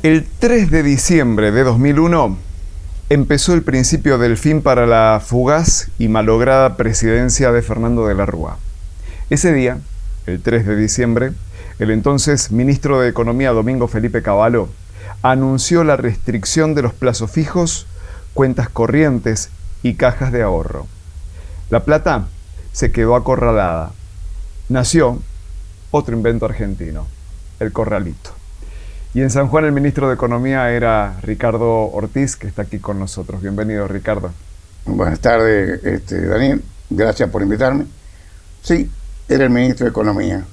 El 3 de diciembre de 2001 empezó el principio del fin para la fugaz y malograda presidencia de Fernando de la Rúa. Ese día, el 3 de diciembre, el entonces ministro de Economía Domingo Felipe Cavallo anunció la restricción de los plazos fijos, cuentas corrientes y cajas de ahorro. La plata se quedó acorralada. Nació otro invento argentino, el corralito. Y en San Juan el ministro de Economía era Ricardo Ortiz, que está aquí con nosotros. Bienvenido, Ricardo. Buenas tardes, Daniel. Gracias por invitarme. Sí, era el ministro de Economía,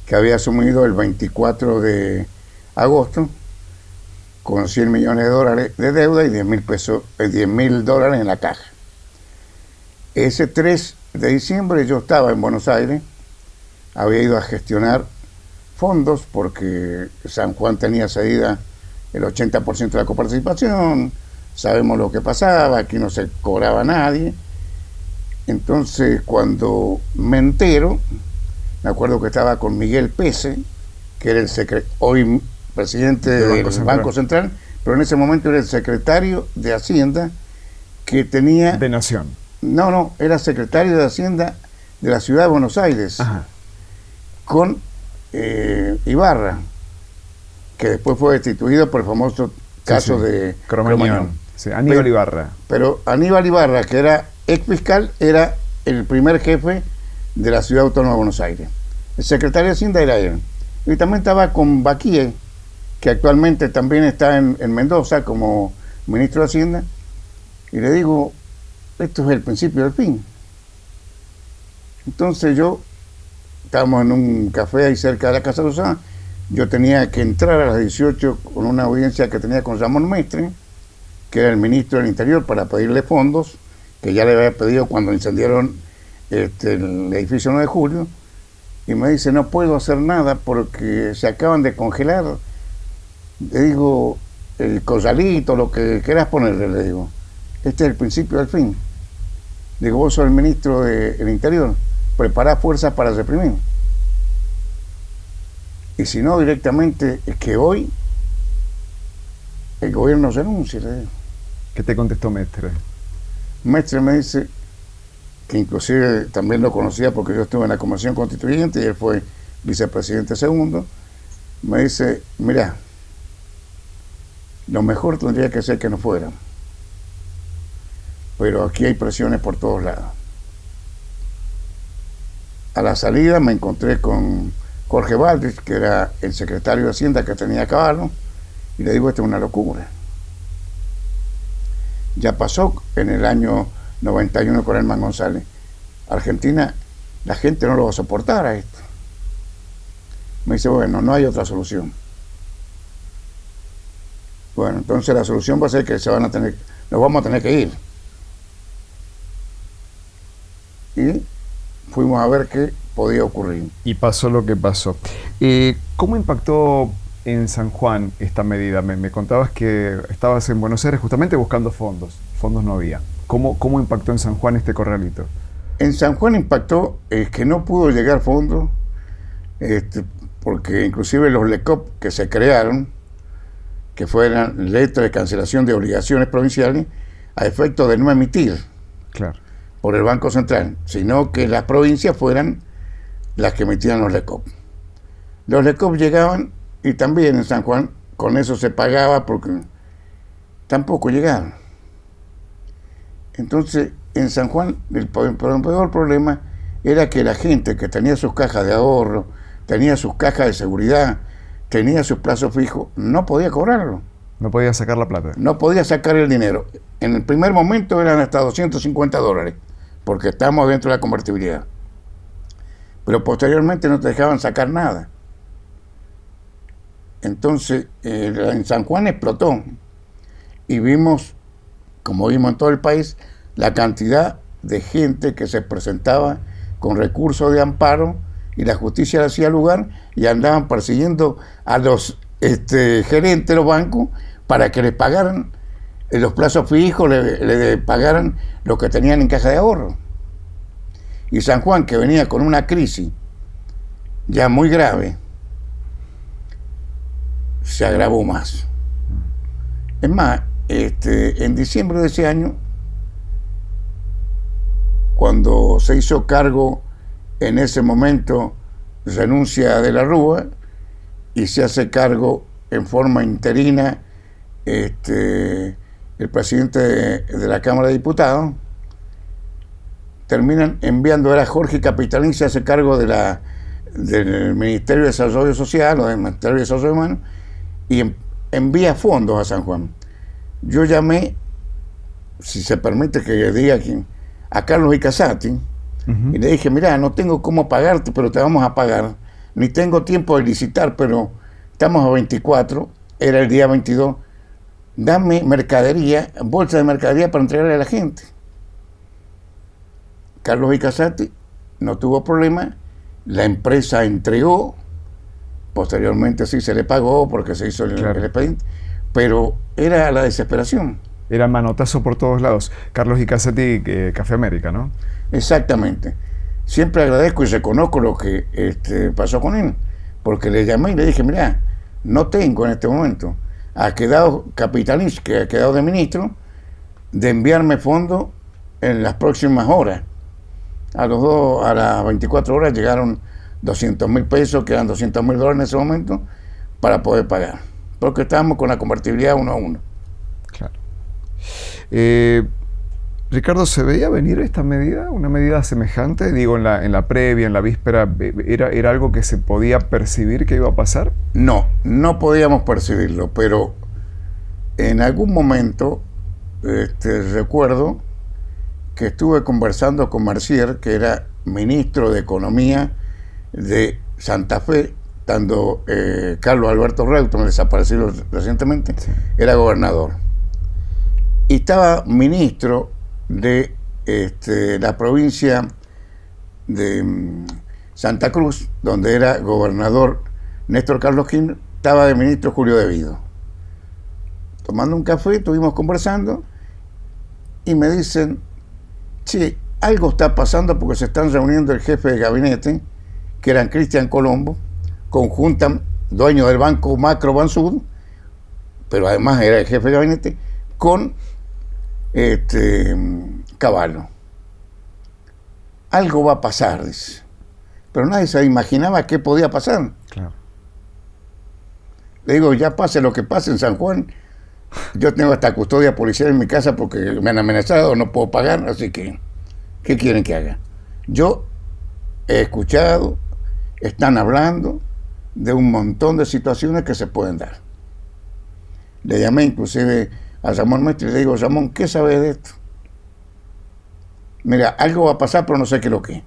que había asumido el 24 de agosto con 100 millones de dólares de deuda y 10.000 dólares en la caja. Ese 3 de diciembre yo estaba en Buenos Aires, había ido a gestionar fondos porque San Juan tenía cedida el 80% de la coparticipación, sabemos lo que pasaba, aquí no se cobraba a nadie. Entonces cuando me entero, me acuerdo que estaba con Miguel Pese, que era hoy presidente del Banco Central, pero en ese momento era el secretario de Hacienda que tenía... De Nación. No, era secretario de Hacienda de la ciudad de Buenos Aires. Ajá. Con Ibarra, que después fue destituido por el famoso caso de Cromañón. Sí, Aníbal Ibarra. Pero Aníbal Ibarra, que era ex fiscal, era el primer jefe de la Ciudad Autónoma de Buenos Aires. El secretario de Hacienda era él. Y también estaba con Baquie, que actualmente también está en Mendoza como ministro de Hacienda. Y le digo, esto es el principio del fin. Entonces estábamos en un café ahí cerca de la Casa Rosada. Yo tenía que entrar a las 18 con una audiencia que tenía con Ramón Mestre, que era el ministro del Interior, para pedirle fondos, que ya le había pedido cuando incendiaron el edificio 9 de julio. Y me dice, no puedo hacer nada porque se acaban de congelar. Le digo, el corralito, lo que quieras ponerle, le digo. Este es el principio del fin. Digo, vos sos el ministro del Interior, prepará fuerzas para reprimir. Y si no, directamente, es que hoy el gobierno renuncia, le digo. ¿Qué te contestó Mestre? Mestre me dice, que inclusive también lo conocía porque yo estuve en la Convención Constituyente y él fue vicepresidente segundo, me dice, mira, lo mejor tendría que ser que no fueran, pero aquí hay presiones por todos lados. A la salida me encontré con Jorge Valdés, que era el secretario de Hacienda que tenía a Cavallo, y le digo, esto es una locura. Ya pasó en el año 91 con Herman González. Argentina, la gente no lo va a soportar a esto. Me dice, bueno, no hay otra solución. Bueno, entonces la solución va a ser que nos vamos a tener que ir. Y fuimos a ver qué podía ocurrir. Y pasó lo que pasó. ¿Cómo impactó en San Juan esta medida? Me contabas que estabas en Buenos Aires justamente buscando fondos. Fondos no había. ¿Cómo impactó en San Juan este corralito? En San Juan impactó que no pudo llegar fondos, porque inclusive los LECOP que se crearon, que fueran letras de cancelación de obligaciones provinciales, a efecto de no emitir. Claro. Por el Banco Central, sino que las provincias fueran las que emitían los LECOP. Los LECOP llegaban y también en San Juan con eso se pagaba porque tampoco llegaban. Entonces en San Juan el peor problema era que la gente que tenía sus cajas de ahorro, tenía sus cajas de seguridad, tenía sus plazos fijos, no podía cobrarlo. No podía sacar la plata. No podía sacar el dinero. En el primer momento eran hasta 250 dólares, porque estábamos dentro de la convertibilidad. Pero posteriormente no te dejaban sacar nada. Entonces, en San Juan explotó. Y vimos, como vimos en todo el país, la cantidad de gente que se presentaba con recursos de amparo y la justicia le hacía lugar y andaban persiguiendo a los gerentes de los bancos para que les pagaran los plazos fijos, le pagaran lo que tenían en caja de ahorro. Y San Juan, que venía con una crisis ya muy grave, se agravó más. Es más, en diciembre de ese año, cuando se hizo cargo, en ese momento renuncia de la Rúa y se hace cargo en forma interina el presidente de la Cámara de Diputados. Terminan enviando, era Jorge Capitalín, se hace cargo del Ministerio de Desarrollo Social o del Ministerio de Desarrollo Humano y envía fondos a San Juan. Yo llamé, si se permite que diga aquí, a Carlos Icasati y le dije, mira, no tengo cómo pagarte, pero te vamos a pagar. Ni tengo tiempo de licitar, pero estamos a 24, era el día 22. Dame mercadería, bolsa de mercadería para entregarle a la gente. Carlos Icasati no tuvo problema, la empresa entregó, posteriormente sí se le pagó porque se hizo el expediente, pero era la desesperación. Era manotazo por todos lados. Carlos Icasati, Café América, ¿no? Exactamente. Siempre agradezco y reconozco lo que pasó con él, porque le llamé y le dije, mira, no tengo en este momento. Ha quedado Capitalín, que ha quedado de ministro, de enviarme fondos en las próximas horas. A las 24 horas llegaron 200.000 pesos, que eran $200.000 en ese momento, para poder pagar. Porque estábamos con la convertibilidad 1 a 1. Claro. Ricardo, ¿se veía venir esta medida? ¿Una medida semejante? Digo, en la previa, en la víspera, ¿era algo que se podía percibir que iba a pasar? No, no podíamos percibirlo, pero en algún momento recuerdo que estuve conversando con Mercier, que era ministro de Economía de Santa Fe, cuando Carlos Alberto Reutemann, desaparecido recientemente, sí, era gobernador. Y estaba ministro de la provincia de Santa Cruz, donde era gobernador Néstor Carlos Kirchner, estaba de ministro Julio De Vido. Tomando un café, estuvimos conversando y me dicen, che, algo está pasando porque se están reuniendo el jefe de gabinete, que eran Cristian Colombo, conjunta, dueño del banco Macro Bansud, pero además era el jefe de gabinete, con Cavallo. Algo va a pasar, dice. Pero nadie se imaginaba qué podía pasar. Claro. Le digo, ya pase lo que pase en San Juan, yo tengo hasta custodia policial en mi casa porque me han amenazado, no puedo pagar, así que, ¿qué quieren que haga? Yo he escuchado, están hablando de un montón de situaciones que se pueden dar. Le llamé inclusive a Ramón Mestre y le digo, Ramón, ¿qué sabes de esto? Mira, algo va a pasar, pero no sé qué es lo que.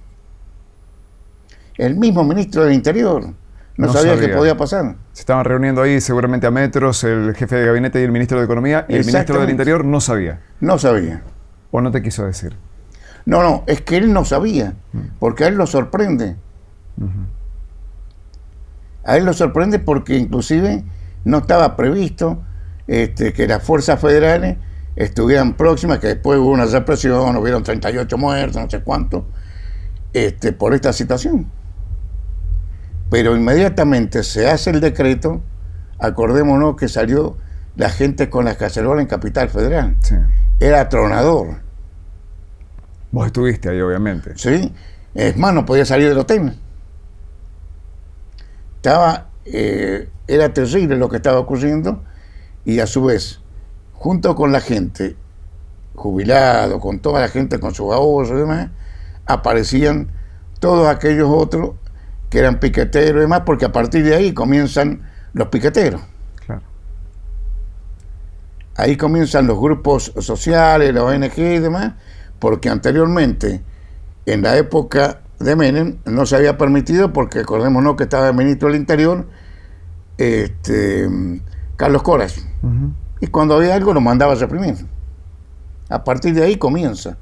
El mismo ministro del Interior no sabía que podía pasar. Se estaban reuniendo ahí seguramente a metros el jefe de gabinete y el ministro de Economía, y el ministro del Interior no sabía. No sabía. ¿O no te quiso decir? No, es que él no sabía, porque a él lo sorprende. A él lo sorprende porque inclusive no estaba previsto que las fuerzas federales estuvieran próximas, que después hubo una represión, hubieron 38 muertos, no sé cuánto, por esta situación. Pero inmediatamente se hace el decreto, acordémonos que salió la gente con las cacerolas en Capital Federal. Sí. Era atronador. Vos estuviste ahí, obviamente. Sí, es más, no podía salir del hotel. Era terrible lo que estaba ocurriendo, y a su vez, junto con la gente jubilado, con toda la gente con sus ahorros y demás, aparecían todos aquellos otros que eran piqueteros y demás, porque a partir de ahí comienzan los piqueteros. Claro. Ahí comienzan los grupos sociales, los ONG y demás, porque anteriormente, en la época de Menem, no se había permitido, porque acordémonos que estaba el ministro del Interior, Carlos Coras. Y cuando había algo lo mandaba a reprimir. A partir de ahí comienza.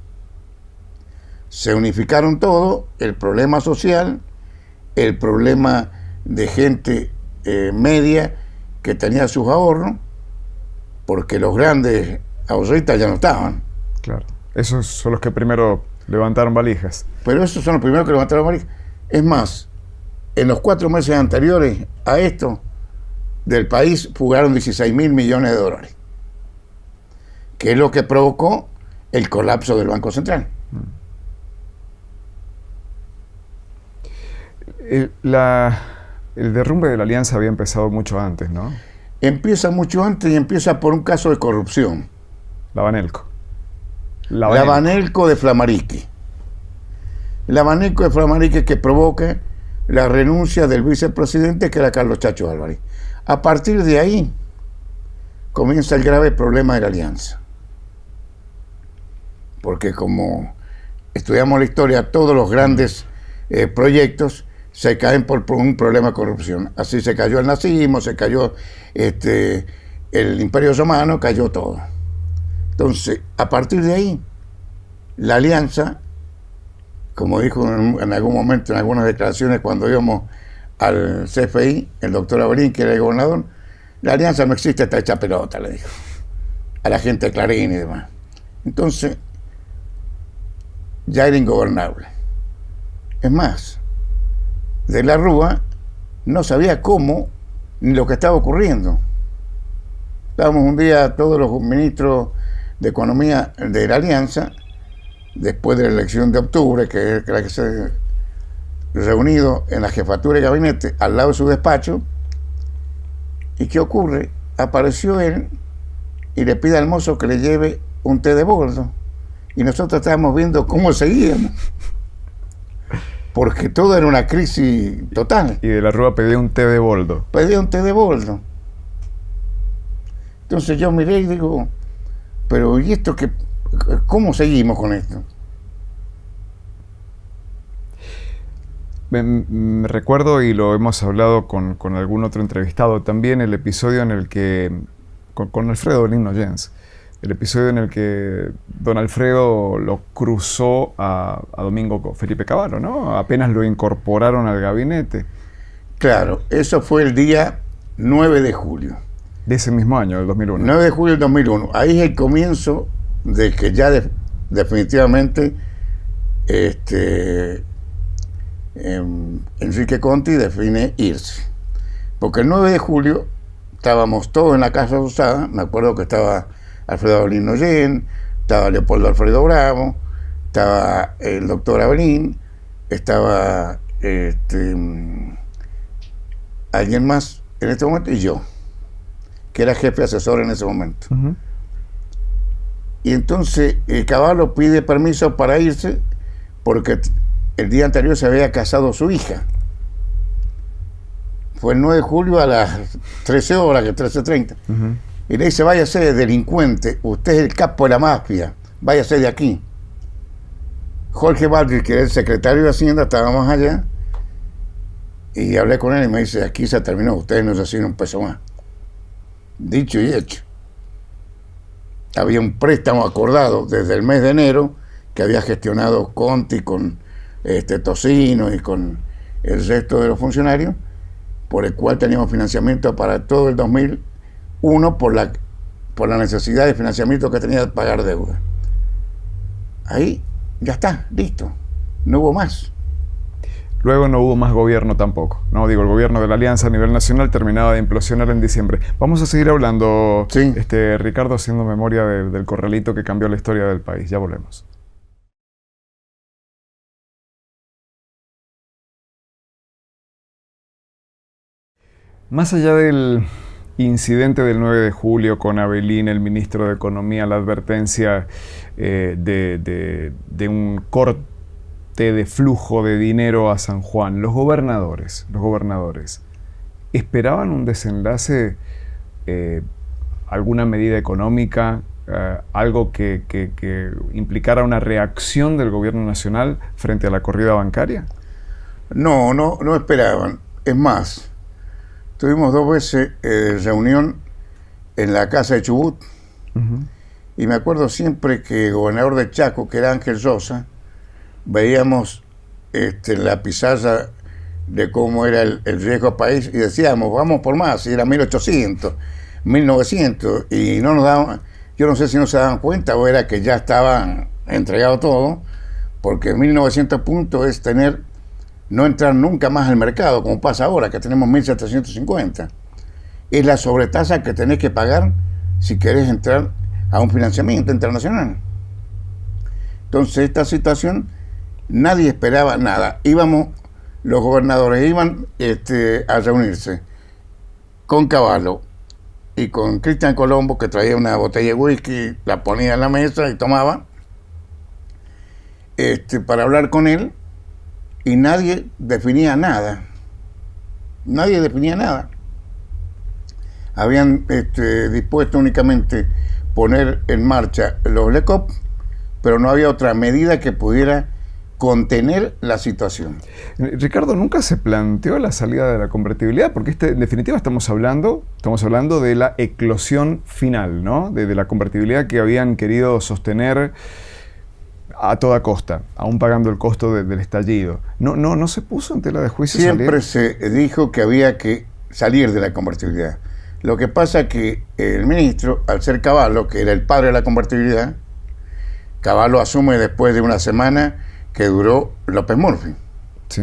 Se unificaron todo, el problema social, el problema de gente media que tenía sus ahorros, porque los grandes ahorristas ya no estaban. Claro. Esos son los que primero levantaron valijas. Pero esos son los primeros que levantaron valijas. Es más, en los 4 meses anteriores a esto, del país fugaron 16.000 millones de dólares, que es lo que provocó el colapso del Banco Central. El derrumbe de la alianza había empezado mucho antes, ¿no? Empieza mucho antes y empieza por un caso de corrupción. La Banelco. La Banelco de Flamarique. La Banelco de Flamarique que provoca la renuncia del vicepresidente, que era Carlos Chacho Álvarez. A partir de ahí comienza el grave problema de la alianza. Porque como estudiamos la historia, todos los grandes proyectos se caen por un problema de corrupción. Así se cayó el nazismo, se cayó el Imperio Otomano, cayó todo. Entonces, a partir de ahí, la alianza, como dijo en algún momento, en algunas declaraciones, cuando íbamos al CFI, el doctor Avelín, que era el gobernador, la alianza no existe, está hecha pelota, le dijo a la gente de Clarín y demás. Entonces, ya era ingobernable. Es más, de la Rúa no sabía cómo ni lo que estaba ocurriendo. Estábamos un día todos los ministros de Economía de la Alianza, después de la elección de octubre, que era que se reunido en la jefatura de gabinete, al lado de su despacho. ¿Y qué ocurre? Apareció él y le pide al mozo que le lleve un té de boldo. Y nosotros estábamos viendo cómo seguíamos, porque todo era una crisis total. Y de la Rúa pedía un té de boldo. Pedía un té de boldo. Entonces yo miré y digo, pero ¿y esto qué? ¿Cómo seguimos con esto? Me recuerdo, y lo hemos hablado con algún otro entrevistado también, el episodio en el que, con Alfredo Lino Jens, el episodio en el que don Alfredo lo cruzó a Domingo Felipe Cavallo, ¿no? Apenas lo incorporaron al gabinete. Claro, eso fue el día 9 de julio. De ese mismo año, del 2001. 9 de julio del 2001. Ahí es el comienzo de que ya definitivamente Enrique Conti define irse. Porque el 9 de julio estábamos todos en la Casa Rosada. Me acuerdo que estaba Alfredo Avelín Noyen, estaba Leopoldo Alfredo Bravo, estaba el doctor Avelín, estaba alguien más en este momento, y yo, que era jefe asesor en ese momento. Uh-huh. Y entonces Cavallo pide permiso para irse porque el día anterior se había casado su hija. Fue el 9 de julio a las 13 horas, que 13:30. Uh-huh. Y le dice, váyase, delincuente, usted es el capo de la mafia, váyase de aquí. Jorge Baldrich, que era el secretario de Hacienda, estábamos allá, y hablé con él y me dice, aquí se terminó, ustedes no reciben un peso más. Dicho y hecho. Había un préstamo acordado desde el mes de enero que había gestionado Conti con Tocino y con el resto de los funcionarios, por el cual teníamos financiamiento para todo el 2001 por la necesidad de financiamiento que tenía de pagar deuda. Ahí ya está, listo. No hubo más. Luego no hubo más gobierno tampoco, ¿no? Digo, el gobierno de la Alianza a nivel nacional terminaba de implosionar en diciembre. Vamos a seguir hablando, sí. Ricardo, haciendo memoria del corralito que cambió la historia del país. Ya volvemos. Más allá del incidente del 9 de julio con Avelín, el ministro de Economía, la advertencia de un corte de flujo de dinero a San Juan, los gobernadores, ¿esperaban un desenlace, alguna medida económica, algo que implicara una reacción del gobierno nacional frente a la corrida bancaria? No esperaban. Es más, tuvimos 2 veces reunión en la casa de Chubut. Uh-huh. Y me acuerdo siempre que el gobernador de Chaco, que era Ángel Sosa, veíamos la pizarra de cómo era el riesgo país y decíamos, vamos por más, y era 1800, 1900, y no nos daban, yo no sé si no se daban cuenta o era que ya estaban entregado todo, porque 1900 puntos es no entrar nunca más al mercado, como pasa ahora, que tenemos 1750. es la sobretasa que tenés que pagar si querés entrar a un financiamiento internacional. Entonces, esta situación, nadie esperaba nada. Los gobernadores iban a reunirse con Cavallo y con Cristian Colombo, que traía una botella de whisky, la ponía en la mesa y tomaba, para hablar con él, y nadie definía nada. Nadie definía nada. Habían dispuesto únicamente poner en marcha los LECOP, pero no había otra medida que pudiera contener la situación. Ricardo, ¿nunca se planteó la salida de la convertibilidad? Porque en definitiva estamos hablando de la eclosión final, ¿no? De la convertibilidad que habían querido sostener a toda costa, aún pagando el costo del estallido. ¿No se puso en tela de juicio Siempre salir? Se dijo que había que salir de la convertibilidad. Lo que pasa es que el ministro, al ser Cavallo, que era el padre de la convertibilidad, Cavallo asume después de una semana que duró López Murphy. Sí.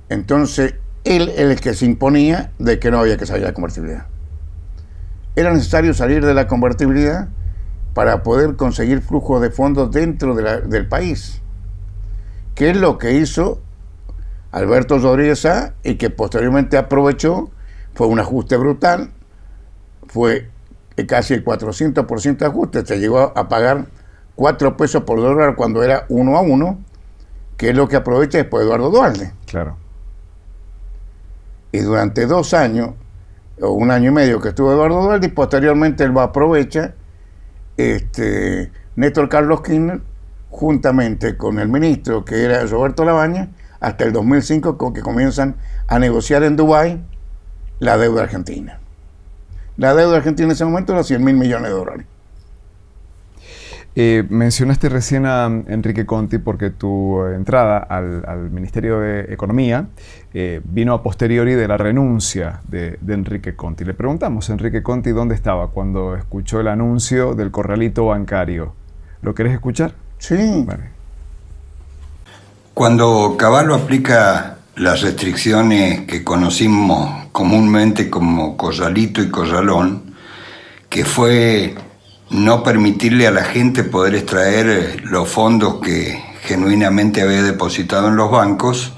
Entonces, él es el que se imponía de que no había que salir de la convertibilidad. Era necesario salir de la convertibilidad para poder conseguir flujos de fondos dentro del país, que es lo que hizo Alberto Rodríguez Sá y que posteriormente aprovechó. Fue un ajuste brutal, fue casi el 400% de ajuste, se llegó a pagar 4 pesos por dólar cuando era 1 a 1, que es lo que aprovecha después Eduardo Duhalde. Claro. Y durante 2 años, o 1 año y medio que estuvo Eduardo Duhalde, y posteriormente él lo aprovecha Néstor Carlos Kirchner, juntamente con el ministro, que era Roberto Labaña, hasta el 2005, con que comienzan a negociar en Dubái la deuda argentina. La deuda argentina en ese momento era 100.000 millones de dólares. Mencionaste recién a Enrique Conti porque tu entrada al Ministerio de Economía vino a posteriori de la renuncia de Enrique Conti. Le preguntamos a Enrique Conti dónde estaba cuando escuchó el anuncio del corralito bancario. ¿Lo querés escuchar? Sí. Vale. Cuando Cavallo aplica las restricciones que conocimos comúnmente como corralito y corralón, que fue no permitirle a la gente poder extraer los fondos que genuinamente había depositado en los bancos,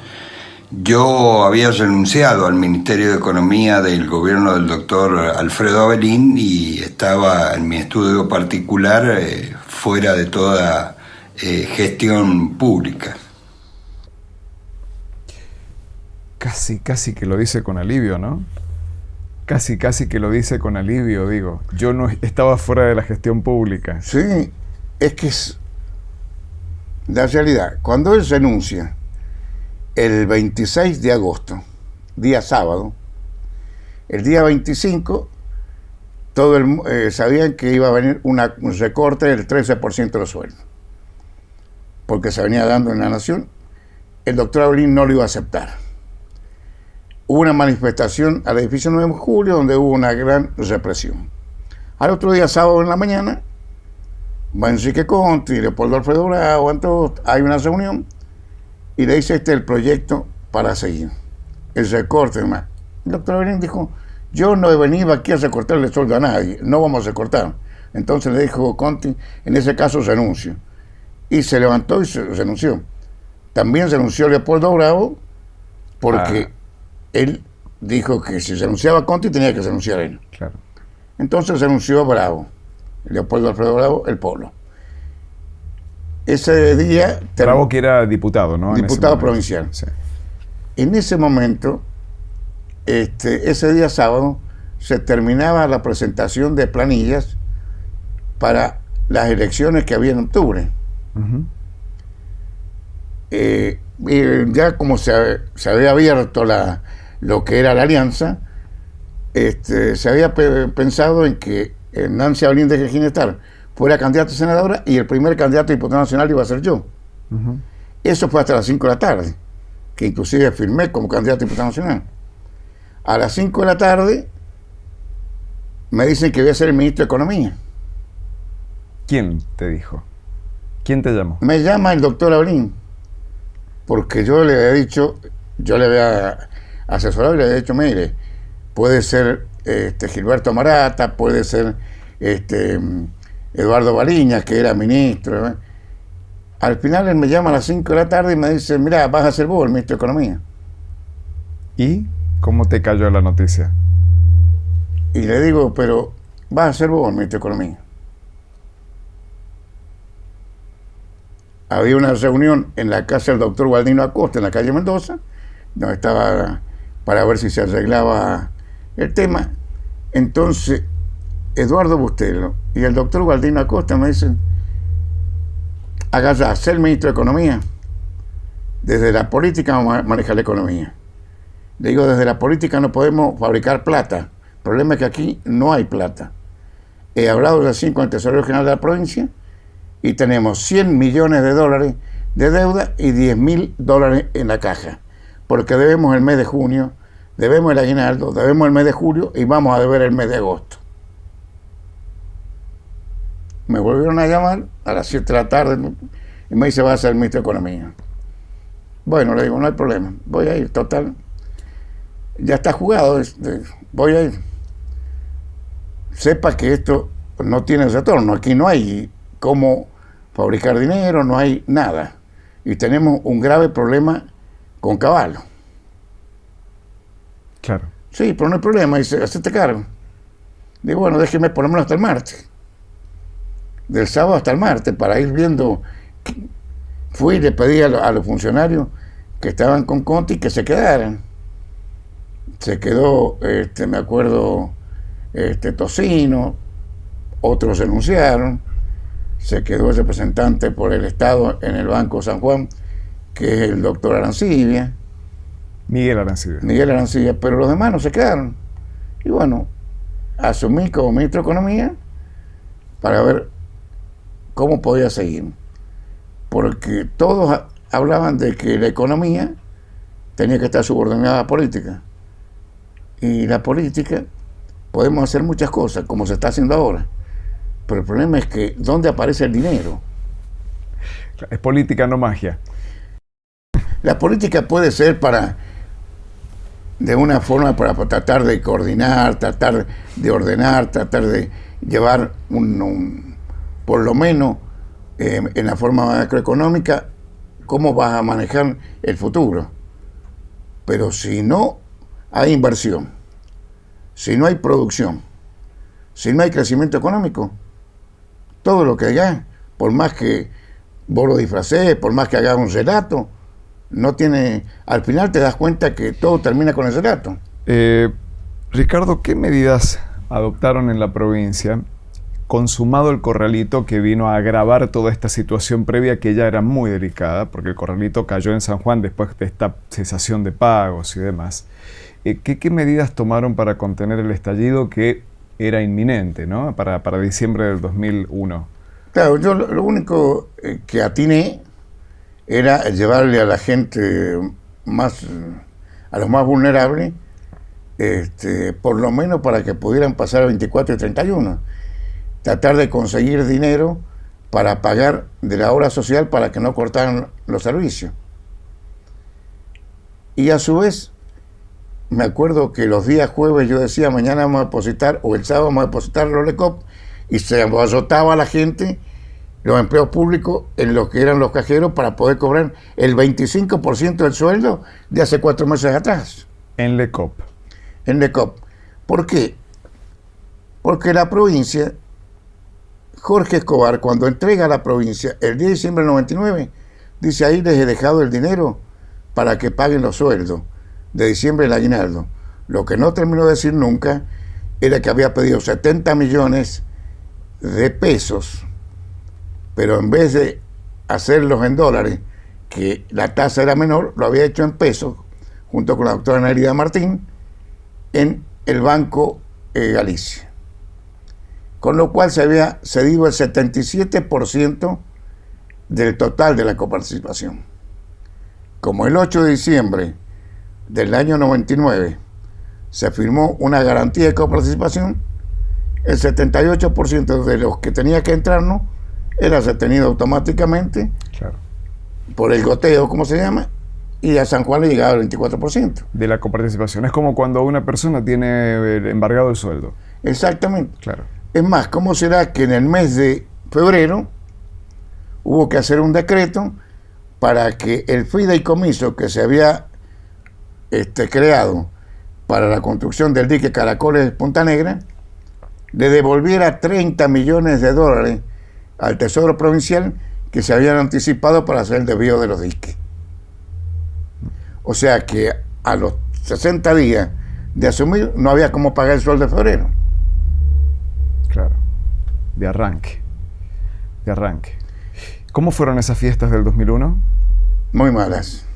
yo había renunciado al Ministerio de Economía del gobierno del doctor Alfredo Avelín y estaba en mi estudio particular fuera de toda gestión pública. Casi que lo dice con alivio, ¿no? Casi que lo dice con alivio, digo. Yo no estaba fuera de la gestión pública. Sí, es que es la realidad. Cuando él renuncia el 26 de agosto, día sábado, el día 25, sabían que iba a venir un recorte del 13% de los sueldos, porque se venía dando en la Nación. El doctor Avelín no lo iba a aceptar. Hubo una manifestación al edificio 9 de julio donde hubo una gran represión. Al otro día, sábado en la mañana, va Enrique Conti, Leopoldo Alfredo Bravo, entonces hay una reunión y le dice el proyecto para seguir. El recorte, demás. El doctor Avelín dijo, yo no he venido aquí a recortarle el sueldo a nadie, no vamos a recortar. Entonces le dijo Conti, en ese caso renuncio. Y se levantó y se renunció. También renunció Leopoldo Bravo porque él dijo que si renunciaba Conti tenía que renunciar él. Claro. Entonces renunció Bravo, Leopoldo Alfredo Bravo, el Polo. Ese día... Bravo que era diputado, ¿no? Diputado provincial. Sí. En ese momento, ese día sábado, se terminaba la presentación de planillas para las elecciones que había en octubre. Uh-huh. Y ya como se había abierto lo que era la alianza, se había pensado en que Nancy Avelín de Ginestar fuera candidata a senadora y el primer candidato a diputado nacional iba a ser yo. Uh-huh. Eso fue hasta las 5 de la tarde, que inclusive firmé como candidato a diputado nacional. A las 5 de la tarde me dicen que voy a ser el ministro de Economía. ¿Quién te dijo? ¿Quién te llamó? Me llama el doctor Avelín, porque yo le había dicho, yo le había asesorado y le había dicho, mire, puede ser Gilberto Marata, puede ser Eduardo Bariñas, que era ministro, ¿eh? Al final él me llama a las 5 de la tarde y me dice, mira, vas a ser vos el ministro de Economía. ¿Y cómo te cayó la noticia? Y le digo, pero vas a ser vos el ministro de Economía. Había una reunión en la casa del doctor Gualdino Acosta, en la calle Mendoza, donde estaba para ver si se arreglaba el tema. Entonces, Eduardo Bustelo y el doctor Gualdino Acosta me dicen, agarra, ser ministro de Economía. Desde la política vamos a manejar la economía. Le digo, desde la política no podemos fabricar plata. El problema es que aquí no hay plata. He hablado recién con el tesorero general de la provincia y tenemos 100 millones de dólares de deuda y 10.000 dólares en la caja. Porque debemos el mes de junio, debemos el aguinaldo, debemos el mes de julio y vamos a deber el mes de agosto. Me volvieron a llamar a las 7 de la tarde y me dice, va a ser el ministro de Economía. Bueno, le digo, no hay problema, voy a ir, total. Ya está jugado, voy a ir. Sepa que esto no tiene retorno, aquí no hay cómo fabricar dinero, no hay nada. Y tenemos un grave problema con Caballo. Claro. Sí, pero no hay problema, dice, hacete cargo. Digo, bueno, déjeme por lo menos hasta el martes. Del sábado hasta el martes, para ir viendo. Fui y le pedí a los funcionarios que estaban con Conti que se quedaran. Se quedó, me acuerdo, Tocino, otros renunciaron, se quedó el representante por el Estado en el Banco San Juan, que es el doctor Arancibia. Miguel Arancibia. Miguel Arancibia, pero los demás no se quedaron. Y bueno, asumí como ministro de Economía para ver cómo podía seguir. Porque todos hablaban de que la economía tenía que estar subordinada a la política. Y la política, podemos hacer muchas cosas, como se está haciendo ahora. Pero el problema es que, ¿dónde aparece el dinero? Es política, no magia. La política puede ser de una forma para tratar de coordinar, tratar de ordenar, tratar de llevar por lo menos en la forma macroeconómica, cómo vas a manejar el futuro. Pero si no hay inversión, si no hay producción, si no hay crecimiento económico, todo lo que hagas, por más que vos lo disfraces, por más que hagas un relato, no tiene, al final te das cuenta que todo termina con el relato. Ricardo, ¿qué medidas adoptaron en la provincia, consumado el corralito, que vino a agravar toda esta situación previa que ya era muy delicada, porque el corralito cayó en San Juan después de esta cesación de pagos y demás? ¿Qué medidas tomaron para contener el estallido que era inminente, ¿no? para diciembre del 2001? Claro, yo lo único que atiné era llevarle a la gente a los más vulnerables, por lo menos para que pudieran pasar el 24 y 31. Tratar de conseguir dinero para pagar de la obra social para que no cortaran los servicios. Y a su vez, me acuerdo que los días jueves yo decía, mañana vamos a depositar, o el sábado vamos a depositar los LECOP, y se azotaba a la gente, los empleos públicos, en los que eran los cajeros, para poder cobrar el 25% del sueldo de hace 4 meses atrás. En LECOP. En LECOP. ¿Por qué? Porque la provincia, Jorge Escobar, cuando entrega a la provincia el 10 de diciembre del 99, dice, ahí les he dejado el dinero para que paguen los sueldos de diciembre, el aguinaldo. Lo que no terminó de decir nunca era que había pedido 70 millones de pesos, pero en vez de hacerlos en dólares, que la tasa era menor, lo había hecho en pesos, junto con la doctora Nerida Martín, en el Banco Galicia. Con lo cual se había cedido el 77% del total de la coparticipación. Como el 8 de diciembre del año 99 se firmó una garantía de coparticipación, el 78% de los que tenía que entrarnos era retenido automáticamente, claro, por el goteo, como se llama, y a San Juan le llegaba el 24%. De la coparticipación. Es como cuando una persona tiene embargado el sueldo. Exactamente. Claro. Es más, ¿cómo será que en el mes de febrero hubo que hacer un decreto para que el fideicomiso que se había creado para la construcción del dique Caracoles Punta Negra le devolviera 30 millones de dólares al Tesoro Provincial que se habían anticipado para hacer el desvío de los diques? O sea que a los 60 días de asumir no había cómo pagar el sueldo de febrero. Claro. De arranque. De arranque. ¿Cómo fueron esas fiestas del 2001? Muy malas.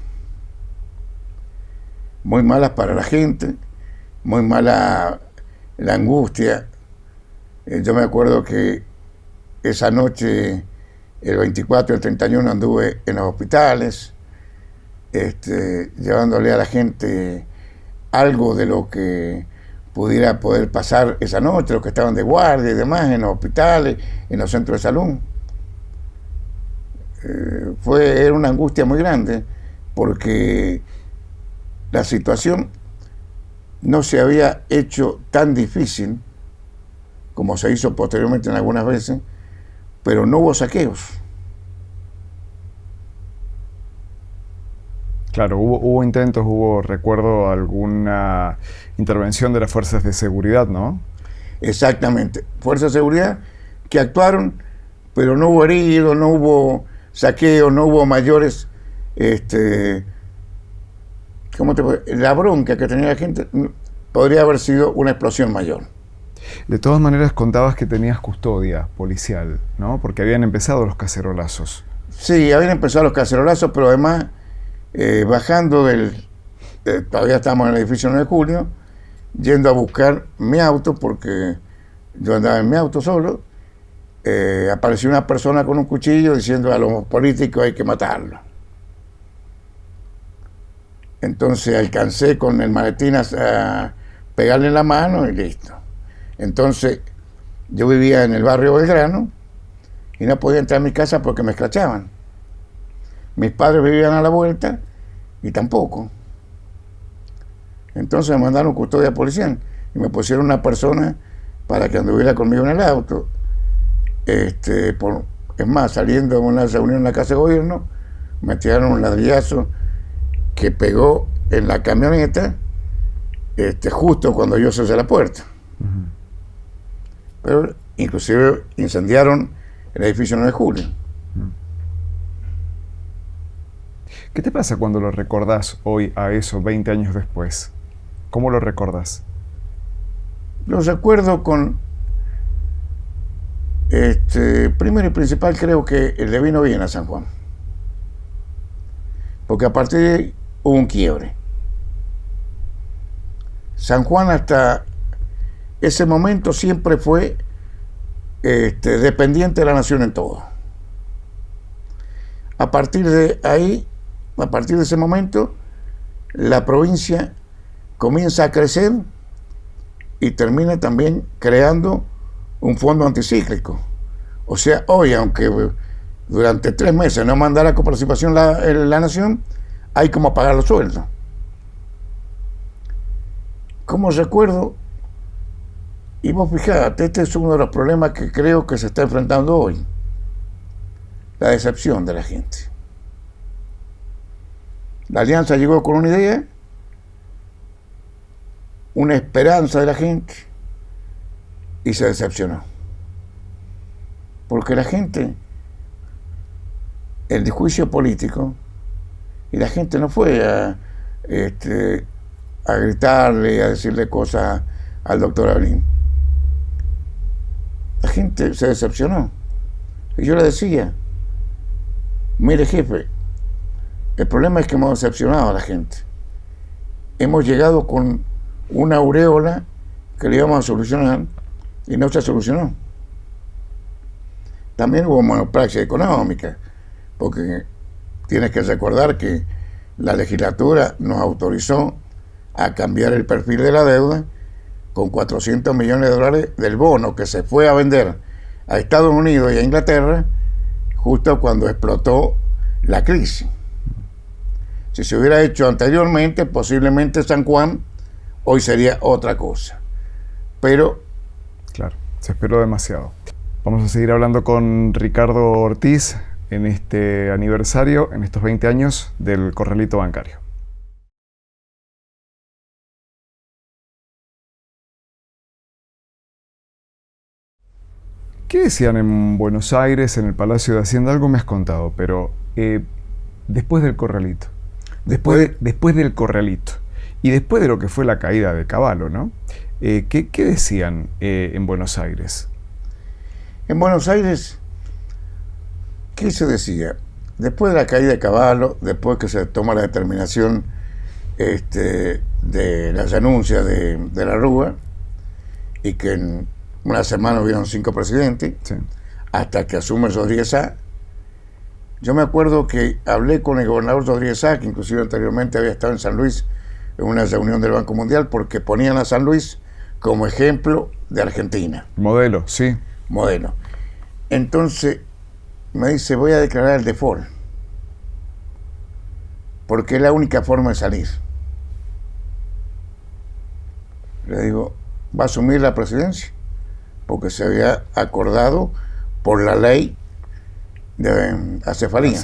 Muy malas para la gente, muy mala la angustia. Yo me acuerdo que esa noche, el 24 y el 31, anduve en los hospitales, llevándole a la gente algo de lo que pudiera poder pasar esa noche, los que estaban de guardia y demás, en los hospitales, en los centros de salud. Era una angustia muy grande, porque la situación no se había hecho tan difícil como se hizo posteriormente en algunas veces, pero no hubo saqueos. Claro, hubo intentos, recuerdo, alguna intervención de las fuerzas de seguridad, ¿no? Exactamente. Fuerzas de seguridad que actuaron, pero no hubo heridos, no hubo saqueos, no hubo mayores... la bronca que tenía la gente podría haber sido una explosión mayor. De todas maneras, contabas que tenías custodia policial, ¿no? Porque habían empezado los cacerolazos. Sí, habían empezado los cacerolazos, pero además, bajando todavía estábamos en el edificio 9 de julio, yendo a buscar mi auto, porque yo andaba en mi auto solo, apareció una persona con un cuchillo diciendo a los políticos hay que matarlo. Entonces alcancé con el maletín a pegarle en la mano y listo. Entonces yo vivía en el barrio Belgrano y no podía entrar a mi casa porque me escrachaban. Mis padres vivían a la vuelta y tampoco. Entonces me mandaron custodia policial y me pusieron una persona para que anduviera conmigo en el auto. Es más, saliendo de una reunión en la Casa de Gobierno, me tiraron un ladrillazo que pegó en la camioneta justo cuando yo cerré la puerta. Uh-huh. Pero inclusive incendiaron el edificio 9 de julio. Uh-huh. ¿Qué te pasa cuando lo recordás hoy a eso, 20 años después? ¿Cómo lo recordás? Lo recuerdo con... primero y principal, creo que le vino bien a San Juan. Porque a partir de ahí hubo un quiebre. San Juan hasta ese momento siempre fue dependiente de la nación en todo. A partir de ahí, a partir de ese momento, la provincia comienza a crecer y termina también creando un fondo anticíclico. O sea, hoy, aunque durante 3 meses no mandara coparticipación la nación, hay como pagar los sueldos. Como recuerdo, y vos fijate, este es uno de los problemas que creo que se está enfrentando hoy, la decepción de la gente. La Alianza llegó con una idea, una esperanza de la gente, y se decepcionó. Porque la gente, el disjuicio político, y la gente no fue a gritarle, a decirle cosas al doctor Abril. La gente se decepcionó. Y yo le decía, mire jefe, el problema es que hemos decepcionado a la gente. Hemos llegado con una auréola que le íbamos a solucionar y no se solucionó. También hubo monopraxia económica, porque tienes que recordar que la legislatura nos autorizó a cambiar el perfil de la deuda con 400 millones de dólares del bono que se fue a vender a Estados Unidos y a Inglaterra justo cuando explotó la crisis. Si se hubiera hecho anteriormente, posiblemente San Juan hoy sería otra cosa. Pero... Claro, se esperó demasiado. Vamos a seguir hablando con Ricardo Ortiz en este aniversario, en estos 20 años del Corralito Bancario. ¿Qué decían en Buenos Aires, en el Palacio de Hacienda? Algo me has contado, pero después del Corralito. Después del Corralito. Y después de lo que fue la caída de Cavallo, ¿no? ¿Qué decían en Buenos Aires? En Buenos Aires, ¿qué se decía? Después de la caída de Cavallo, después que se toma la determinación de la renuncia de la Rúa, y que en una semana hubieron 5 presidentes, sí, hasta que asume Rodríguez Sá. Yo me acuerdo que hablé con el gobernador Rodríguez Sá, que inclusive anteriormente había estado en San Luis en una reunión del Banco Mundial, porque ponían a San Luis como ejemplo de Argentina. Modelo, sí. Modelo. Entonces me dice, voy a declarar el default, porque es la única forma de salir. Le digo, ¿va a asumir la presidencia? Porque se había acordado por la ley de acefalía.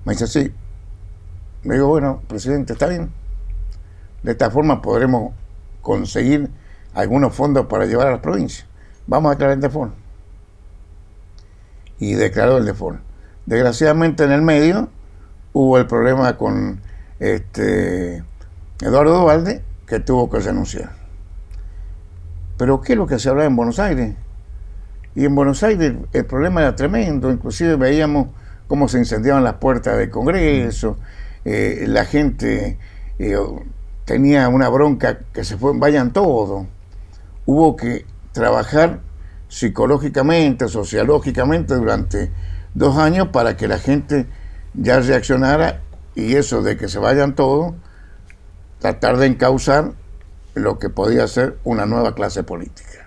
Me dice, sí. Le digo, bueno, presidente, está bien. De esta forma podremos conseguir algunos fondos para llevar a las provincias. Vamos a declarar el default. Y declaró el default. Desgraciadamente en el medio hubo el problema con Eduardo Duhalde, que tuvo que renunciar. Pero ¿qué es lo que se hablaba en Buenos Aires? Y en Buenos Aires el problema era tremendo. Inclusive veíamos cómo se incendiaban las puertas del Congreso. La gente tenía una bronca que se fue, vayan todos. Hubo que trabajar psicológicamente, sociológicamente durante 2 años para que la gente ya reaccionara, y eso de que se vayan todos, tratar de encauzar lo que podía ser una nueva clase política.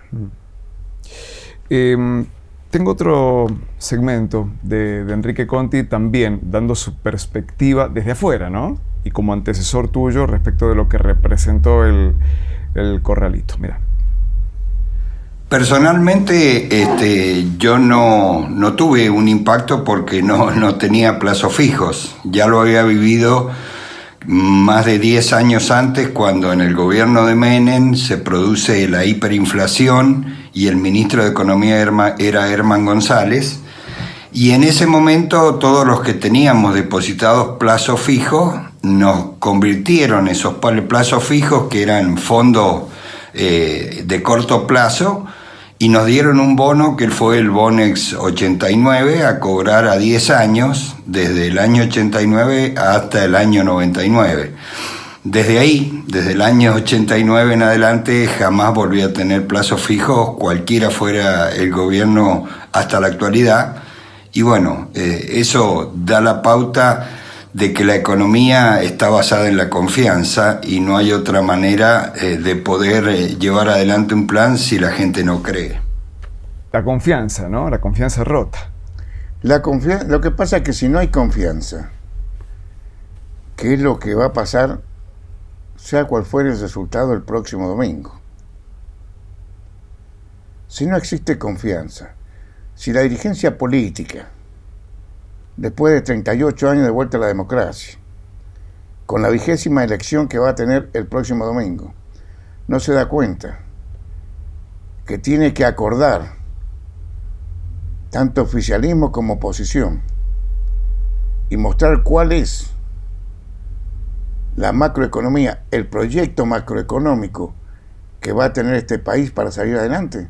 Tengo otro segmento de Enrique Conti también dando su perspectiva desde afuera, ¿no? Y como antecesor tuyo respecto de lo que representó el Corralito. Mira. Personalmente, yo no tuve un impacto porque no tenía plazos fijos. Ya lo había vivido más de 10 años antes, cuando en el gobierno de Menem se produce la hiperinflación y el ministro de Economía era Herman González, y en ese momento todos los que teníamos depositados plazos fijos nos convirtieron esos plazos fijos, que eran fondos de corto plazo, y nos dieron un bono que fue el Bonex 89 a cobrar a 10 años, desde el año 89 hasta el año 99. Desde ahí, desde el año 89 en adelante, jamás volví a tener plazos fijos, cualquiera fuera el gobierno hasta la actualidad. Y bueno, eso da la pauta de que la economía está basada en la confianza, y no hay otra manera de poder llevar adelante un plan si la gente no cree. La confianza, ¿no? La confianza rota. Lo que pasa es que si no hay confianza, ¿qué es lo que va a pasar, sea cual fuere el resultado el próximo domingo? Si no existe confianza, si la dirigencia política, después de 38 años de vuelta a la democracia, con la 20ª elección que va a tener el próximo domingo, no se da cuenta que tiene que acordar tanto oficialismo como oposición y mostrar cuál es la macroeconomía, el proyecto macroeconómico que va a tener este país para salir adelante,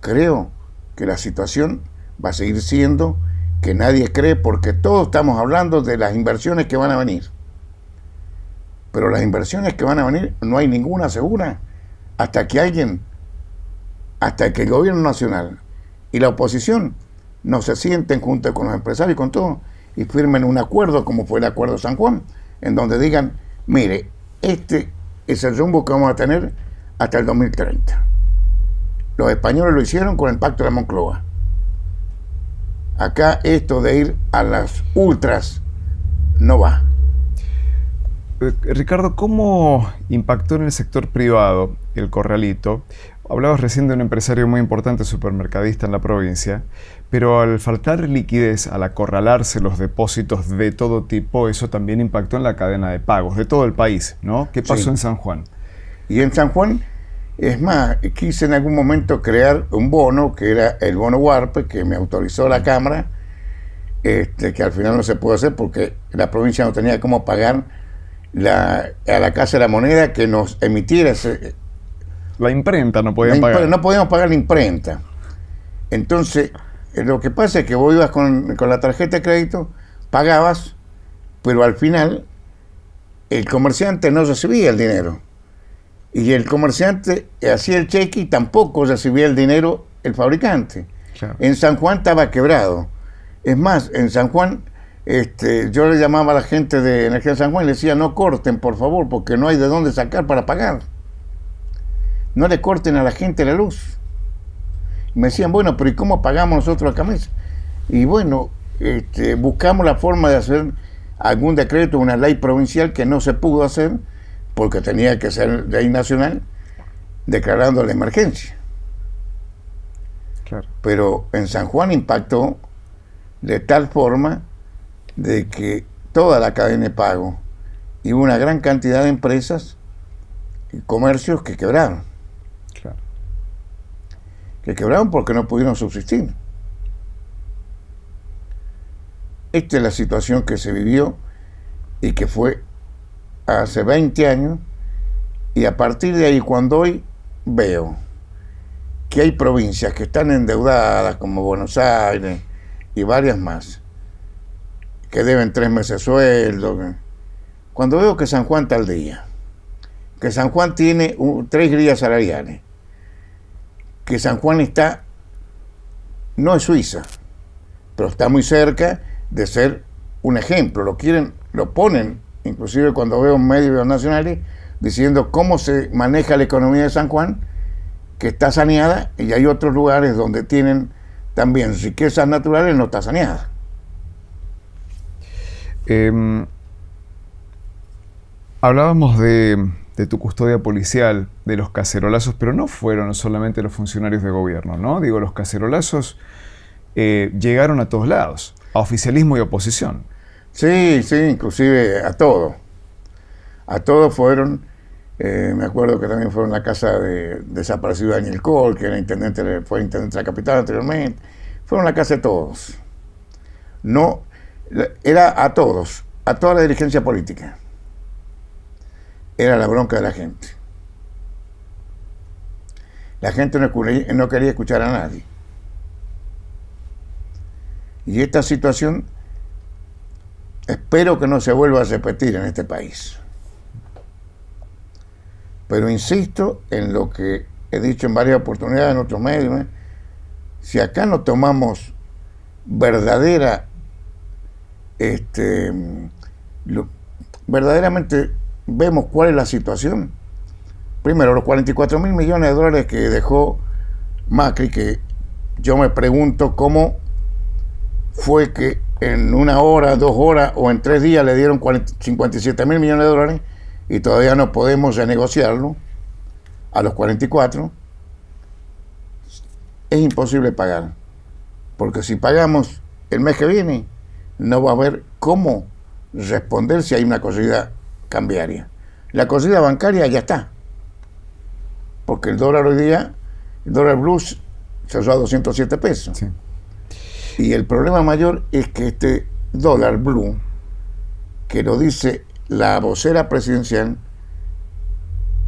creo que la situación va a seguir siendo que nadie cree, porque todos estamos hablando de las inversiones que van a venir. Pero las inversiones que van a venir no hay ninguna segura hasta que el gobierno nacional y la oposición no se sienten junto con los empresarios y con todo y firmen un acuerdo, como fue el Acuerdo San Juan, en donde digan, mire, este es el rumbo que vamos a tener hasta el 2030. Los españoles lo hicieron con el Pacto de la Moncloa. Acá esto de ir a las ultras no va. Ricardo, ¿cómo impactó en el sector privado el corralito? Hablabas recién de un empresario muy importante, supermercadista en la provincia, pero al faltar liquidez, al acorralarse los depósitos de todo tipo, eso también impactó en la cadena de pagos de todo el país, ¿no? ¿Qué pasó en San Juan? Y en San Juan, es más, quise en algún momento crear un bono, que era el bono Huarpe, que me autorizó la Cámara, que al final no se pudo hacer porque la provincia no tenía cómo pagar a la Casa de la Moneda que nos emitiera ese... La imprenta no podían pagar. No podíamos pagar la imprenta. Entonces, lo que pasa es que vos ibas con la tarjeta de crédito, pagabas, pero al final el comerciante no recibía el dinero. Y el comerciante hacía el cheque y tampoco recibía el dinero el fabricante. Claro. En San Juan estaba quebrado. Es más, en San Juan, yo le llamaba a la gente de Energía de San Juan y le decía, no corten, por favor, porque no hay de dónde sacar para pagar. No le corten a la gente la luz. Y me decían, bueno, pero ¿y cómo pagamos nosotros la camisa? Y bueno, buscamos la forma de hacer algún decreto, una ley provincial que no se pudo hacer, porque tenía que ser ley nacional, declarando la emergencia. Claro. Pero en San Juan impactó de tal forma de que toda la cadena de pago y una gran cantidad de empresas y comercios que quebraron. Claro. Que quebraron porque no pudieron subsistir. Esta es la situación que se vivió y que fue hace 20 años, y a partir de ahí, cuando hoy veo que hay provincias que están endeudadas, como Buenos Aires y varias más, que deben 3 meses de sueldo, cuando veo que San Juan está al día, que San Juan tiene 3 grillas salariales, que San Juan está, no es Suiza, pero está muy cerca de ser un ejemplo, lo ponen, inclusive cuando veo medios nacionales, diciendo cómo se maneja la economía de San Juan, que está saneada, y hay otros lugares donde tienen también riquezas naturales, no está saneada. Hablábamos de tu custodia policial, de los cacerolazos, pero no fueron solamente los funcionarios de gobierno, ¿no? Digo, los cacerolazos llegaron a todos lados, a oficialismo y oposición. Sí, inclusive a todo. A todos fueron, me acuerdo que también fueron a la casa de desaparecido Daniel Kohl, que era fue intendente de la capital anteriormente. Fueron a la casa de todos. No, era a todos, a toda la dirigencia política. Era la bronca de la gente. La gente no quería escuchar a nadie. Y esta situación espero que no se vuelva a repetir en este país. Pero insisto en lo que he dicho en varias oportunidades en otros medios, si acá no tomamos verdaderamente vemos cuál es la situación. Primero, los 44.000 millones de dólares que dejó Macri, que yo me pregunto cómo fue que en 1 hora, 2 horas o en 3 días le dieron 57.000 millones de dólares y todavía no podemos renegociarlo a los 44. Es imposible pagar, porque si pagamos el mes que viene no va a haber cómo responder si hay una corrida cambiaria. La corrida bancaria ya está, porque el dólar hoy día, el dólar blue cerró a 207 pesos. Sí. Y el problema mayor es que este dólar blue, que lo dice la vocera presidencial,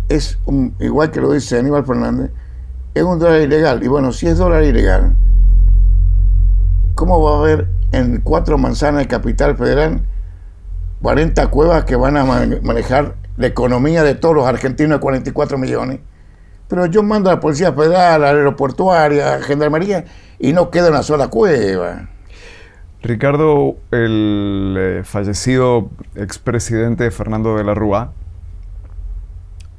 es igual que lo dice Aníbal Fernández, es un dólar ilegal. Y bueno, si es dólar ilegal, ¿cómo va a haber en 4 manzanas de Capital Federal 40 cuevas que van a manejar la economía de todos los argentinos de 44 millones? Pero yo mando a la Policía Federal, a la Aeroportuaria, a Gendarmería, y no queda una sola cueva. Ricardo, el fallecido expresidente Fernando de la Rúa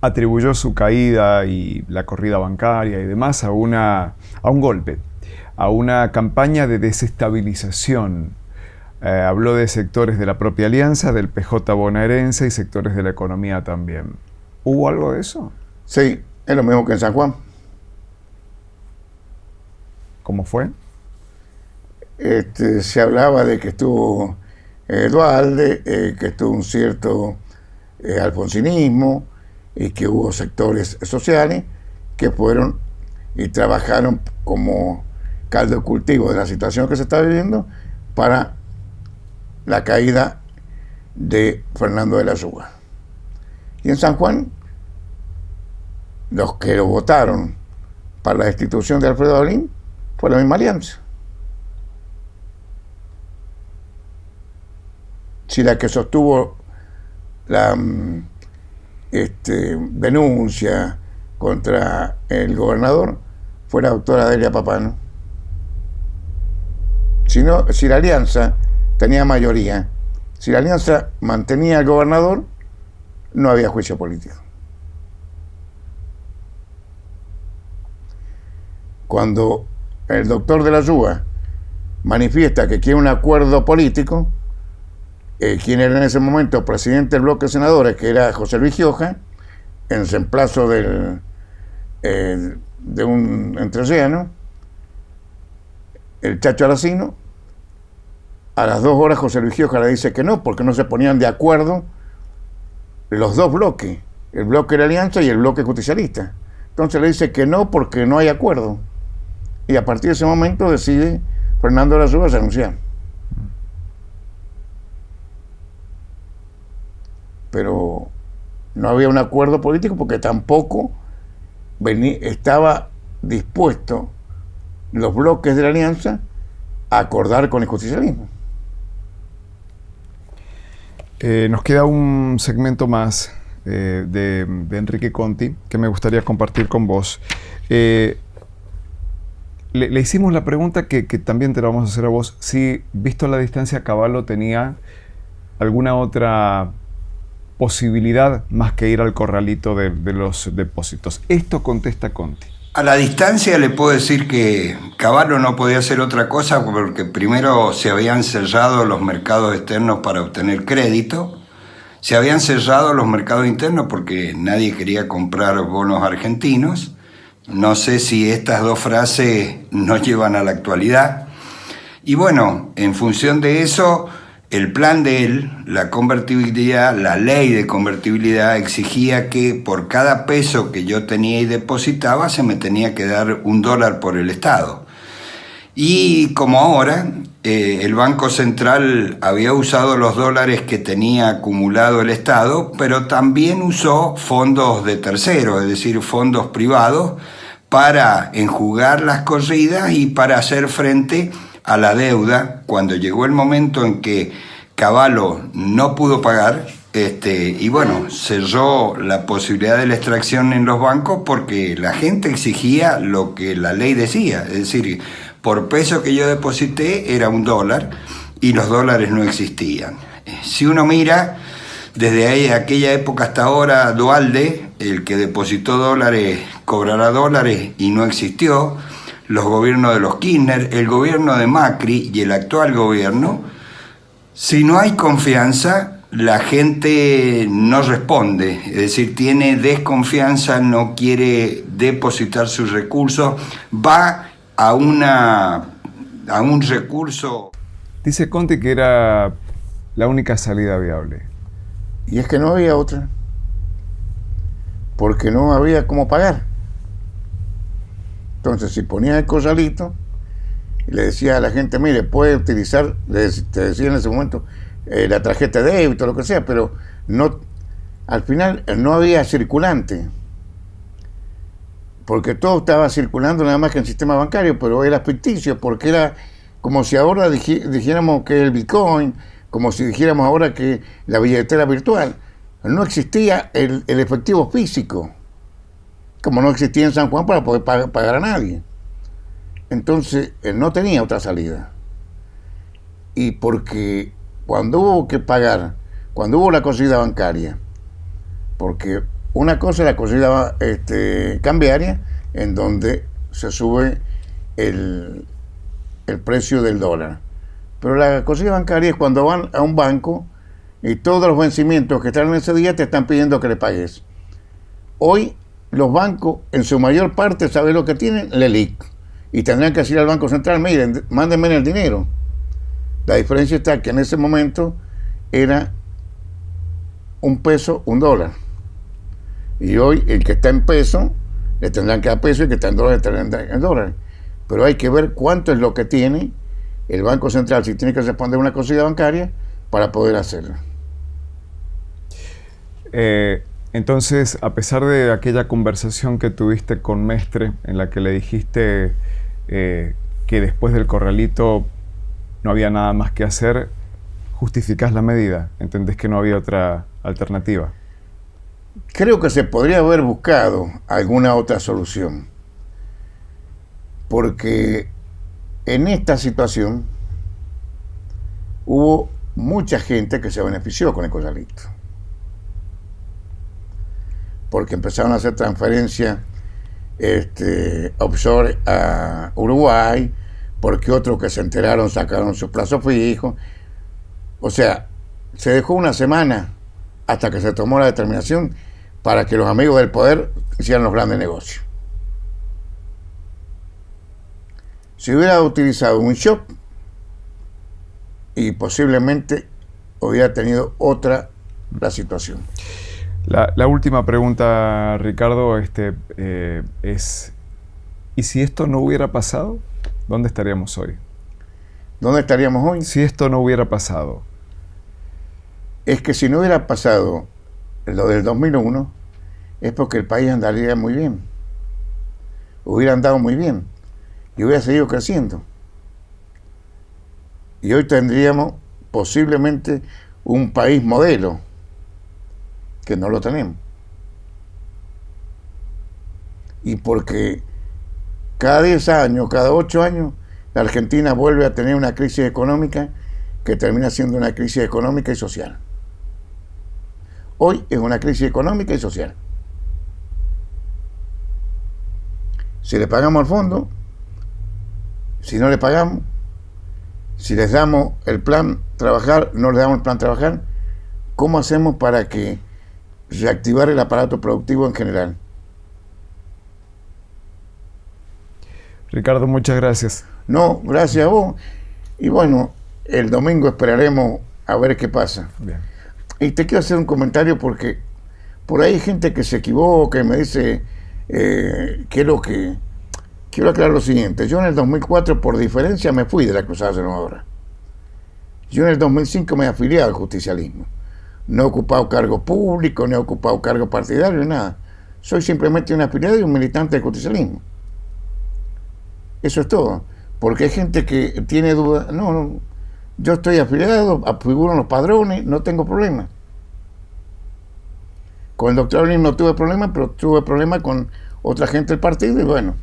atribuyó su caída y la corrida bancaria y demás a un golpe, a una campaña de desestabilización, Habló de sectores de la propia alianza, del PJ bonaerense y sectores de la economía también. ¿Hubo algo de eso? Sí, es lo mismo que en San Juan. ¿Cómo fue? Se hablaba de que estuvo Duhalde, que estuvo un cierto alfonsinismo y que hubo sectores sociales que fueron y trabajaron como caldo de cultivo de la situación que se está viviendo para la caída de Fernando de la Rúa. Y en San Juan, los que lo votaron para la destitución de Alfredo Ablín fue la misma alianza. Si la que sostuvo la denuncia contra el gobernador fue la doctora Delia Papano. Si la alianza tenía mayoría, si la alianza mantenía al gobernador, no había juicio político. Cuando el doctor de la Rúa manifiesta que quiere un acuerdo político, quien era en ese momento presidente del bloque de senadores, que era José Luis Gioja, en reemplazo de un entrerriano, el Chacho Aracino, a las 2 horas José Luis Gioja le dice que no, porque no se ponían de acuerdo los dos bloques, el bloque de la Alianza y el bloque justicialista. Entonces le dice que no porque no hay acuerdo. Y a partir de ese momento decide Fernando de la Rúa renunciar. Pero no había un acuerdo político porque tampoco estaba dispuesto los bloques de la alianza a acordar con el justicialismo. Nos queda un segmento más de Enrique Conti que me gustaría compartir con vos. Le hicimos la pregunta que también te la vamos a hacer a vos. Si, visto la distancia, Cavallo tenía alguna otra posibilidad más que ir al corralito de los depósitos. Esto contesta Conti. A la distancia le puedo decir que Cavallo no podía hacer otra cosa porque primero se habían cerrado los mercados externos para obtener crédito, se habían cerrado los mercados internos porque nadie quería comprar bonos argentinos. No sé si estas dos frases nos llevan a la actualidad. Y bueno, en función de eso, el plan de él, la convertibilidad, la ley de convertibilidad exigía que por cada peso que yo tenía y depositaba se me tenía que dar $1 por el Estado. Y como ahora, el Banco Central había usado los dólares que tenía acumulado el Estado, pero también usó fondos de terceros, es decir, fondos privados, para enjugar las corridas y para hacer frente a la deuda cuando llegó el momento en que Cavallo no pudo pagar, y bueno, cerró la posibilidad de la extracción en los bancos porque la gente exigía lo que la ley decía, es decir, por peso que yo deposité era $1 y los dólares no existían. Si uno mira desde ahí, aquella época hasta ahora, Duhalde, el que depositó dólares, cobrará dólares y no existió. Los gobiernos de los Kirchner, el gobierno de Macri y el actual gobierno, si no hay confianza, la gente no responde, es decir, tiene desconfianza, no quiere depositar sus recursos, va a un recurso. Dice Conti que era la única salida viable. Y es que no había otra, porque no había cómo pagar. Entonces, si ponía el corralito y le decía a la gente, mire, puede utilizar, te decía en ese momento, la tarjeta de débito, lo que sea, pero no, al final no había circulante, porque todo estaba circulando nada más que en el sistema bancario, pero era ficticio, porque era como si ahora dijéramos que el Bitcoin, como si dijéramos ahora que la billetera virtual. No existía el efectivo físico, como no existía en San Juan para poder pagar a nadie. Entonces, no tenía otra salida. Y porque cuando hubo que pagar, cuando hubo la corrida bancaria, porque una cosa es la corrida cambiaria, en donde se sube el precio del dólar, Pero la cosilla bancaria es cuando van a un banco y todos los vencimientos que están en ese día te están pidiendo que le pagues. Hoy los bancos, en su mayor parte, ¿sabes lo que tienen? LELIQ. Y tendrán que decir al Banco Central, miren, mándenme el dinero. La diferencia está que en ese momento era un peso, un dólar. Y hoy el que está en peso le tendrán que dar peso y el que está en dólares le tendrán que dar en dólares. Pero hay que ver cuánto es lo que tiene el Banco Central, si tiene que responder una cosilla bancaria para poder hacerlo. Entonces, a pesar de aquella conversación que tuviste con Mestre, en la que le dijiste que después del corralito no había nada más que hacer, justificás la medida, entendés que no había otra alternativa. Creo que se podría haber buscado alguna otra solución, porque en esta situación hubo mucha gente que se benefició con el corralito, porque empezaron a hacer transferencias offshore a Uruguay, porque otros que se enteraron sacaron sus plazos fijos. O sea, se dejó una semana hasta que se tomó la determinación para que los amigos del poder hicieran los grandes negocios. Si hubiera utilizado un shock y posiblemente hubiera tenido otra la situación. La última pregunta, Ricardo, es, ¿y si esto no hubiera pasado? ¿Dónde estaríamos hoy? ¿Dónde estaríamos hoy? Si esto no hubiera pasado. Es que si no hubiera pasado lo del 2001, es porque el país andaría muy bien. Hubiera andado muy bien. Y hubiera seguido creciendo. Y hoy tendríamos posiblemente un país modelo, que no lo tenemos. Y porque cada 10 años, cada 8 años, la Argentina vuelve a tener una crisis económica que termina siendo una crisis económica y social. Hoy es una crisis económica y social. Si le pagamos al fondo, si no le pagamos, si les damos el plan trabajar, no les damos el plan trabajar, ¿cómo hacemos para que reactivar el aparato productivo en general? Ricardo, muchas gracias. No, gracias a vos. Y bueno, el domingo esperaremos a ver qué pasa. Bien. Y te quiero hacer un comentario porque por ahí hay gente que se equivoca y me dice quiero aclarar lo siguiente. Yo en el 2004 por diferencia me fui de la Cruzada Renovadora. Yo en el 2005 me afilié al justicialismo. No he ocupado cargo público, no he ocupado cargo partidario, nada. Soy simplemente un afiliado y un militante del justicialismo. Eso es todo. Porque hay gente que tiene dudas. No, yo estoy afiliado, figuro en los padrones, no tengo problema. Con el doctor Abril no tuve problema, pero tuve problema con otra gente del partido y bueno,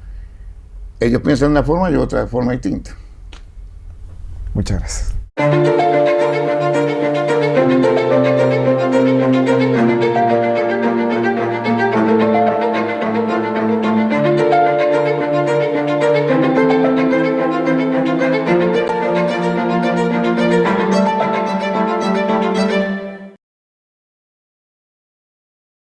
ellos piensan de una forma y otra de forma distinta. Muchas gracias.